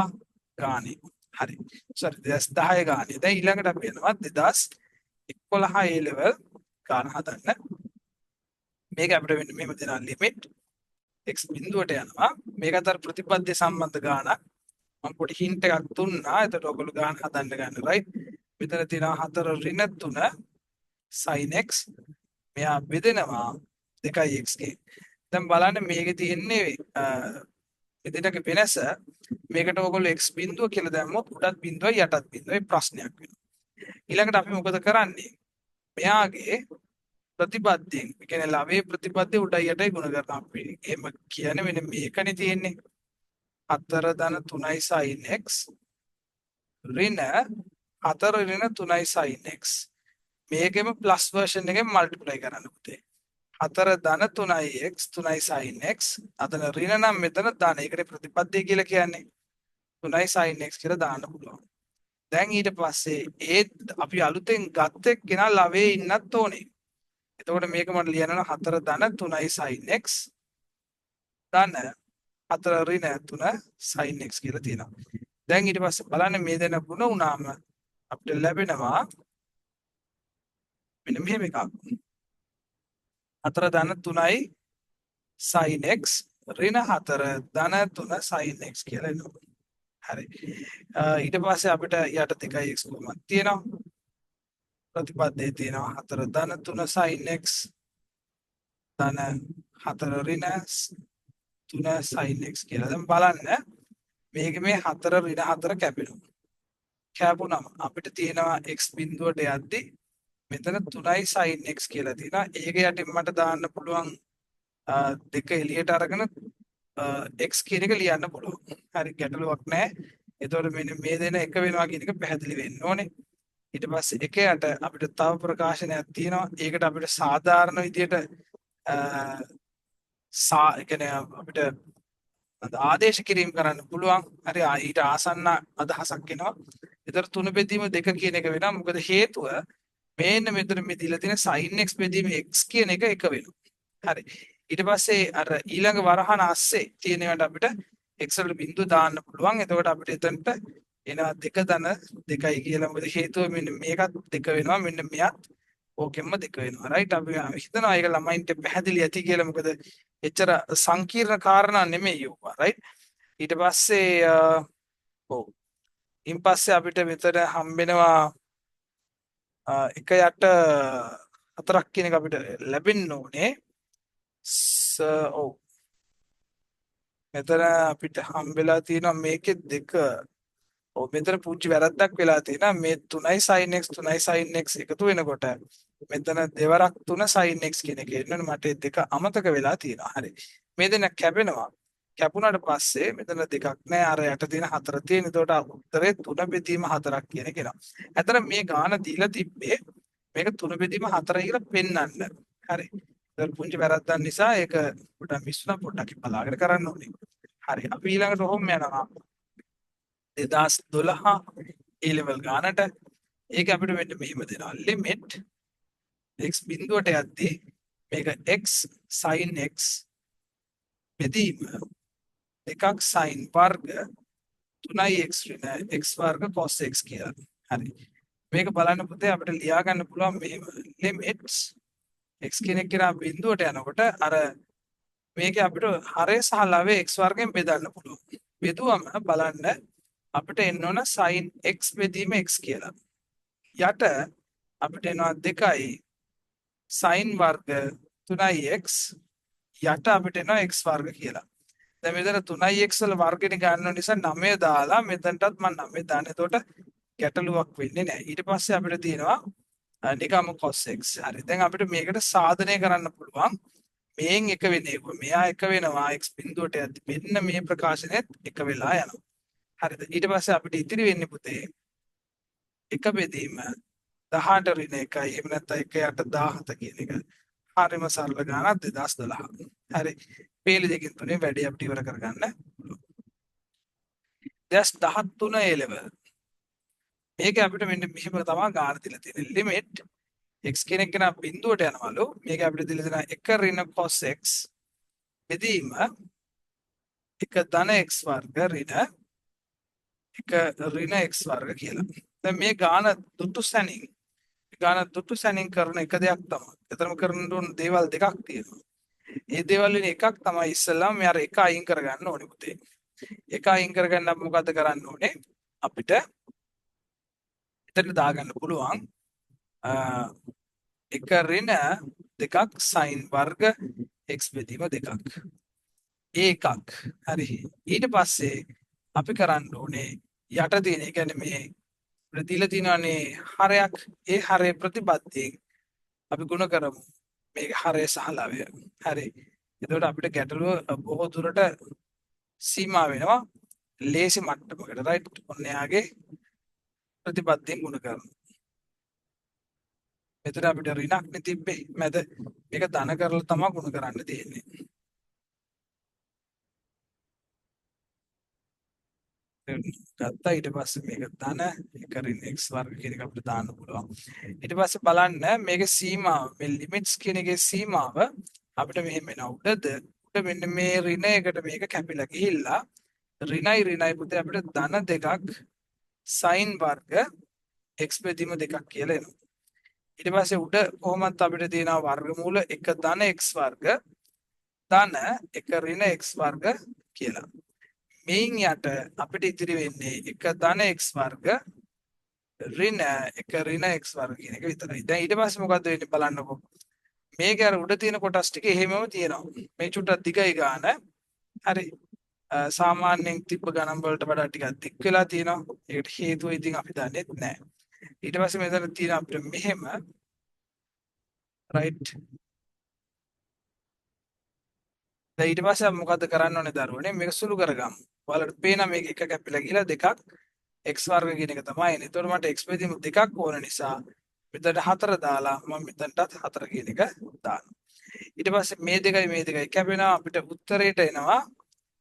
ගානේ. හරි. sorry 2010 ගානේ. දැන් ඊළඟට අපි යනවා 2011 A level ගාන හදන්න. මේක අපිට වෙන්නේ මෙහෙම දෙනවා ලිමිට් x බිඳුවට යනවා. මේක අතර ප්‍රතිපත්ති සම්බන්ධ ගානක්. මම පොඩි හින්ට් එකක් දුන්නා. එතකොට ඔයගොල්ලෝ ගාන හදන්න ගන්න right. මෙතන තියෙනවා 4 ඍණ 3 sin x. මෙයා බෙදෙනවා 2x ගේ. දැන් බලන්න මේකේ තියෙන්නේ මෙතනක වෙනස. මේකට ඔයගොල්ලෝ x බිඳුව කියලා දැම්මොත් උඩත් බිඳුවයි යටත් බිඳුවයි ප්‍රශ්නයක් වෙනවා. ඊළඟට අපි මොකද කරන්නේ? මෙයාගේ ප්‍රතිපත්තියෙන් ඒ කියන්නේ ලවේ ප්‍රතිපත්තිය උඩයි යටයි ගුණ කරනවා අපි. එහෙම කියන්නේ මෙන්න මේකනේ තියෙන්නේ. 4 ධන 3යි sin x ඍණ 4 ඍණ 3යි sin x. මේකෙම ප්ලස් version එකෙන් multiply කරන්න පුතේ. 4 ධන 3යි x 3යි sin x. අතන ඍණ නම් මෙතන ධන. ඒකට ප්‍රතිපත්තිය කියලා කියන්නේ. 3යි sin x කියලා දාන්න පුළුවන්. දැන් ඊට පස්සේ ඒත් අපි අලුතෙන් ගත්ත එක්කෙනා ලවේ ඉන්නත් ඕනේ. එතකොට මේක මට ලියනවා 4 ධන 3යි sin x ධන 4 ඍණ 3 sin x කියලා තියෙනවා. දැන් ඊට පස්සේ බලන්න මේ දෙන ගුණ වුණාම අපිට ලැබෙනවා මෙන්න මෙහෙම එකක්. 4 ධන 3යි sin x ඍණ 4 ධන 3 sin x කියලා එනවා. හරි. ඊට පස්සේ අපිට යට 2x කොහොමද තියෙනවා? ප්‍රතිපදයේ තියෙනවා 4 ධන 3 sin x ධන 4 ඍණ 3 sin x කියලා. දැන් බලන්න මේක මේ 4 ඍණ 4 කැපෙනවා. කැපුණම අපිට තියෙනවා x බිඳුවට යද්දි මෙතන 3යි sin x කියලා තියෙනවා. ඒක යටින් මට දාන්න පුළුවන් දෙක එළියට අරගෙන x කියන එක ලියන්න පුළුවන්. හරි ගැටලුවක් නැහැ. එතකොට මෙන්න මේ දෙන එක වෙනවා කියන එක පැහැදිලි වෙන්න ඕනේ. ඊට පස්සේ එක යට අපිට තව ප්‍රකාශනයක් තියෙනවා. ඒකට අපිට සාධාරණ විදියට කියන්නේ අපිට ආදේශ කිරීම කරන්න පුළුවන්. හරි ඊට ආසන්න අදහසක් එනවා. ඒතර 3 බෙදීම 2 කියන එක වෙනවා. මොකද හේතුව මේන්න මෙතන මේ දීලා තියෙන sin x බෙදීම x කියන එක වෙනවා. හරි. ඊට පස්සේ අර ඊළඟ වරහන ASCII තියෙන ඒවාට අපිට x වල බිඳුව දාන්න පුළුවන්. එතකොට අපිට එතනට එනවා 2 ධන 2යි කියලා. මොකද හේතුව මෙන්න මේකත් 2 වෙනවා. මෙන්න මෙයත් ඕකෙම්ම 2 වෙනවා. රයිට් අපි හිතනවා ඒක ළමයින්ට පැහැදිලි ඇති කියලා. මොකද එච්චර සංකීර්ණ කාරණා නෙමෙයි යෝවා. රයිට්. ඊට පස්සේ ඔව්. ඊන් පස්සේ අපිට මෙතන හම්බෙනවා එක යට 4ක් කියන එක අපිට ලැබෙන්න ඕනේ. ඔව්. මෙතන අපිට හම්බෙලා තියෙනවා මේකේ 2. ඔව් මෙතන පුංචි වැරද්දක් වෙලා තියෙනවා. මේ 3යි sin x 3යි sin x එකතු වෙනකොට මෙතන දෙවරක් 3 sin x කියන එක එන්නනේ මට ඒ දෙක අමතක වෙලා තියෙනවා. හරි. මේ දෙන කැපෙනවා. කැපුණාට පස්සේ මෙතන දෙකක් නෑ අර යට තියෙන 4 තියෙන. එතකොට උත්තරේ 3 බෙදීම 4ක් කියන එක එනවා. ඇතර මේ ගාන දීලා තිබ්බේ මේක 3 බෙදීම 4 කියලා පෙන්වන්න. හරි. ඒක පුංචි වැරද්දක් නිසා ඒක පොඩ්ඩක් මිස්ුණා පොඩ්ඩක් බලාගෙන කරන්න ඕනේ. හරි. අපි ඊළඟට ඔහොම යනවා. 2012 A level ගානට ඒක අපිට මෙන්න මෙහෙම දෙනවා. limit x බිඳුවට යද්දී මේක x sin x බෙදීම එකක් sin වර්ග 3යි x ඍණ x වර්ග cos x කියලා. හරි. මේක බලන්න පුතේ අපිට ලියා ගන්න පුළුවන් මෙහෙම limits x කෙනෙක් කියලා බිඳුවට යනකොට අර මේකේ අපිට හරය සහ ලවය x වර්ගයෙන් බෙදන්න පුළුවන්. බෙදුවම බලන්න අපිට එන්න ඕන sin x බෙදීම x කියලා. යට අපිට එනවා 2යි sin වර්ග 3x යට අපිට එනවා x වර්ග කියලා. දැන් මෙතන 3x වල වර්ගෙට ගන්න නිසා 9 දාලා මෙතනටත් මම 9 දාන්න. එතකොට ගැටලුවක් වෙන්නේ නැහැ. ඊට පස්සේ අපිට තියෙනවා නිකම්ම cos x. හරි. දැන් අපිට මේකට සාධනය කරන්න පුළුවන්. මේන් එක වෙන්නේ කො මෙයා එක වෙනවා x බිඳුවට යද්දි මෙන්න මේ ප්‍රකාශනෙත් එක වෙලා යනවා. හරිද? ඊට පස්සේ අපිට ඉතිරි වෙන්නේ පුතේ එක බෙදීම 18 ඍණ 1යි එහෙම නැත්නම් 1 යට 17 කියන එක. හරිම සරල ගානක් 2012. හරි. පේලි දෙකෙන් තුනේ වැඩි අපිට ඉවර කරගන්න පුළුවන්. 13 A level. මේක අපිට මෙන්න මෙහෙම තමයි ගාන දීලා තියෙන්නේ. limit x කෙනෙක් කෙනා බිඳුවට යනවලු. මේක අපිට දීලා තියෙනවා 1 ඍණ cos x බෙදීම 1 ධන x වර්ග ඍණ 1 ඍණ x වර්ග කියලා. දැන් මේ ගාන දුටු සැනින් කරන එක දෙයක් තමයි. එතරම් කරන්න ඕන දේවල් දෙකක් තියෙනවා. ඒ දේවල් වලින් එකක් තමයි ඉස්සෙල්ලාම මේ අර එක අයින් කරගන්න ඕනේ පුතේ. එක අයින් කරගන්න අපි මොකද කරන්න ඕනේ? අපිට එතන දාගන්න පුළුවන් එක ඍණ දෙකක් sin වර්ග x බෙදීම දෙකක්. ඒකක්. හරි. ඊට පස්සේ අපි කරන්න ඕනේ යට තියෙන ඒ කියන්නේ මේ දීලා තියෙනවානේ හරයක් ඒ හරේ ප්‍රතිපත්තියෙන් අපි ගුණ කරමු මේක හරය සහ ලවය. හරි. එතකොට අපිට ගැටලුව බොහෝ දුරට සීමා වෙනවා ලේසි මට්ටමකට. රයිට්. ඔන්න යාගේ ප්‍රතිපත්තියෙන් ගුණ කරනවා. මෙතන අපිට ඍණක් නේ තිබ්බේ මැද. මේක ධන කරලා තමයි ගුණ කරන්න තියෙන්නේ. ගත්තා. ඊට පස්සේ මේක ධන එක ඍණ x වර්ග කියන එක අපිට දාන්න පුළුවන්. ඊට පස්සේ බලන්න මේකේ සීමාව මේ ලිමිට්ස් කියන එකේ සීමාව අපිට මෙහෙම එනවා. උඩ මෙන්න මේ ඍණ එකට මේක කැපිලා ගිහිල්ලා ඍණයි පුතේ අපිට ධන දෙකක් sin වර්ග x බෙදීම දෙකක් කියලා එනවා. ඊට පස්සේ උඩ කොහොමත් අපිට තියෙනවා වර්ගමූල 1 ධන x වර්ග ධන 1 ඍණ x වර්ග කියලා. මේන් යට අපිට ඉතිරි වෙන්නේ 1 ධන x වර්ග ඍණ 1 ඍණ x වර්ග කියන එක විතරයි. දැන් ඊට පස්සේ මොකද්ද වෙන්නේ බලන්නකෝ. මේක අර උඩ තියෙන කොටස් ටික එහෙමම තියෙනවා. මේ චුට්ටක් දිගයි ගාන. හරි. සාමාන්‍යයෙන් තිබ්බ ගණන් වලට වඩා ටිකක් දික් වෙලා තියෙනවා. ඒකට හේතුව ඉතින් අපි දන්නේ නැහැ. ඊට පස්සේ මෙතන තියෙන අපිට මෙහෙම රයිට්. දැන් ඊට පස්සේ අපි මොකද්ද කරන්න ඕනේ දරුවනේ මේක සුළු කරගමු. ඔයාලට පේන මේක එක කැපිලා ගිහලා දෙකක් x වර්ග කියන එක තමයි එන්නේ. ඒතකොට මට x බෙදීම දෙකක් ඕන නිසා මෙතනට 4 දාලා මම මෙතනටත් 4 කියන එක දානවා. ඊට පස්සේ මේ දෙකයි කැපෙනවා අපිට උත්තරේට එනවා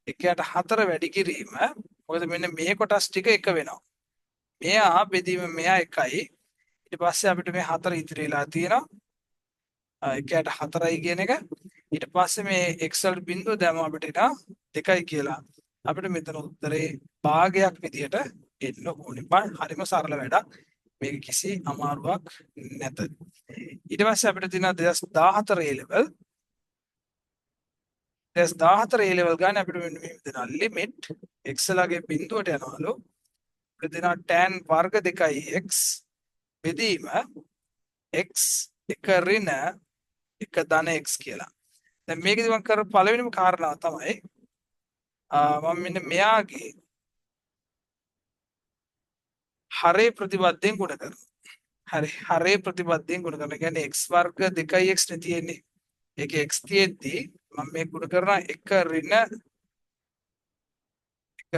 1ට 4 වැඩි කිරීම. මොකද මෙන්න මේ කොටස් ටික එක වෙනවා. මෙයා බෙදීම මෙයා එකයි. ඊට පස්සේ අපිට මේ 4 ඉතිරි වෙලා තියෙනවා. 1ට 4යි කියන එක. ඊට පස්සේ මේ x වල බිඳුව දැම්ම අපිට එනවා 2යි කියලා. අපිට මෙතන උත්තරේ භාගයක් විදියට එන්න ඕනේ. බලන්න හරිම සරල වැඩක්. මේක කිසි අමාරුවක් නැත. ඊට පස්සේ අපිට තියෙනවා 2014 A level. 2014 A level ගන්න අපිට මෙන්න මේ දෙනවා limit x ලගේ බිඳුවට යනවලු. අපිට දෙනවා tan වර්ග 2x බෙදීම x 1 ඍණ 1 ධන x කියලා. දැන් මේකදී මම කරපු පළවෙනිම කාරණාව තමයි මම මෙන්න මෙයාගේ හරේ ප්‍රතිපදයෙන් ගුණ කරනවා. හරි හරේ ප්‍රතිපත්තියෙන් ගුණ කරනවා. කියන්නේ x වර්ග 2x නේ තියෙන්නේ. ඒකේ x තියෙද්දි මම මේ ගුණ කරනවා එක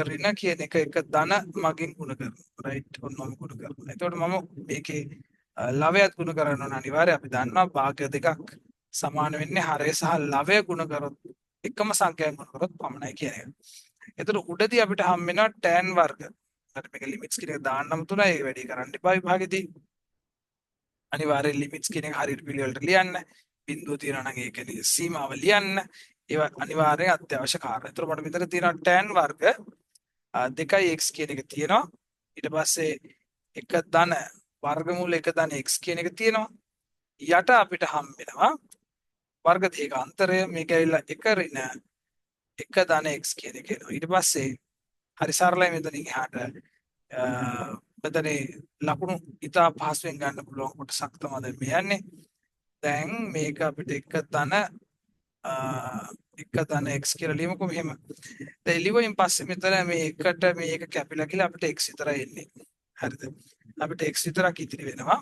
ඍණ කියන එක ධන මගින් ගුණ කරනවා. රයිට් ඔන්න මම ගුණ කරනවා. එතකොට මම මේකේ ලවයත් ගුණ කරන්න ඕන අනිවාර්යයෙන්. අපි දන්නවා භාග්‍ය දෙකක් සමාන වෙන්නේ හරය සහ ලවය ගුණ කරොත් එකම සංඛ්‍යාවෙන් ගුණ කරොත් පමණයි කියන එක. එතකොට උඩදී අපිට හම් වෙනවා tan වර්ග. හරි මේක ලිමිට්ස් කියන එක දාන්නම තුනයි ඒක වැඩි කරන්න එපා විභාගෙදී. අනිවාර්යෙන් ලිමිට්ස් කියන එක හරියට පිළිවෙලට ලියන්න. බිඳුව තියනවා නම් ඒකේ සීමාව ලියන්න. ඒවා අනිවාර්යෙන් අත්‍යවශ්‍ය කාරණා. එතකොට මට මෙතන තියෙනවා tan වර්ග 2x කියන එක තියෙනවා. ඊට පස්සේ එක ධන වර්ගමූල එක ධන x කියන එක තියෙනවා. යට අපිට හම් වෙනවා වර්ග දෙක අන්තරය මේක ඇවිල්ලා එක ඍණ එක ධන x කියන එක එනවා. ඊට පස්සේ හරි සරලයි මෙතනින් එහාට මෙතන ලකුණු ඉතා පහසුවෙන් ගන්න පුළුවන් කොටසක් තමයි දැන් මේ යන්නේ. දැන් මේක අපිට එක ධන x කියලා ලියමුකෝ මෙහෙම. දැන් ලියුවයින් පස්සේ මෙතන මේ එකට මේක කැපිලා කියලා අපිට x විතරයි එන්නේ. හරිද? අපිට x විතරක් ඉතිරි වෙනවා.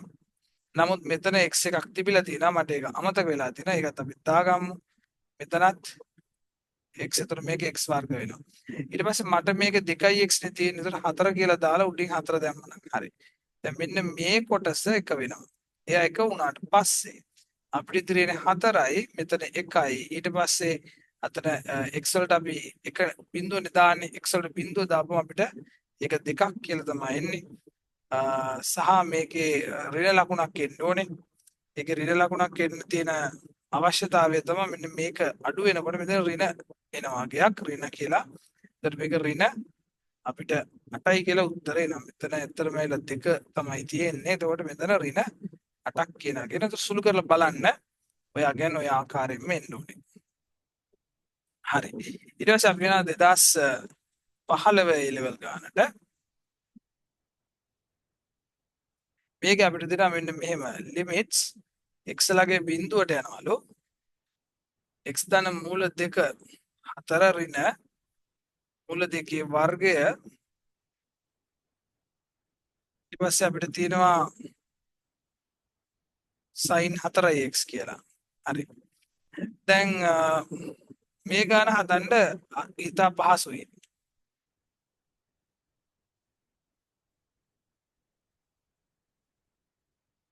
නමුත් මෙතන x එකක් තිබිලා තියෙනවා මට ඒක අමතක වෙලා තියෙනවා. ඒකත් අපි දාගමු. මෙතනත් x එතන මේක x වර්ග වෙනවා. ඊට පස්සේ මට මේක 2x නේ තියෙන්නේ. ඒතර 4 කියලා දාලා උඩින් 4 දැම්මනම් හරි. දැන් මෙන්න මේ කොටස එක වෙනවා. එයා එක වුණාට පස්සේ අපිට ඉතිරි වෙන්නේ 4යි මෙතන 1යි. ඊට පස්සේ අතන x වලට අපි එක බිඳුවනේ දාන්නේ. x වලට බිඳුව දාපුවම අපිට ඒක 2ක් කියලා තමයි එන්නේ. සහ මේකේ ඍණ ලකුණක් එන්න ඕනේ. ඒකේ ඍණ ලකුණක් එන්න තියෙන අවශ්‍යතාවය තමයි මෙන්න මේක අඩු වෙනකොට මෙතන ඍණ එනවා ගයක් ඍණ කියලා. එතකොට මේක ඍණ අපිට 8යි කියලා උත්තරේ එනවා. මෙතන ඇත්තටම ඇවිල්ලා 2 තමයි තියෙන්නේ. එතකොට මෙතන ඍණ 8ක් කියනවා. කියන සුළු කරලා බලන්න. ඔයා කියන්නේ ඔය ආකාරයෙන්ම එන්න ඕනේ. හරි. ඊට පස්සේ අපි වෙනවා 2015 A level ගානට. මේක අපිට දෙනවා මෙන්න මෙහෙම ලිමිට්ස් x ලගේ බිඳුවට යනවලු x ධන මූල 2 4 ඍණ මූල 2 වර්ගය ඊට පස්සේ අපිට තියෙනවා sin 4x කියලා. හරි. දැන් මේ ගාන හදන්න ඉතා පහසුයි.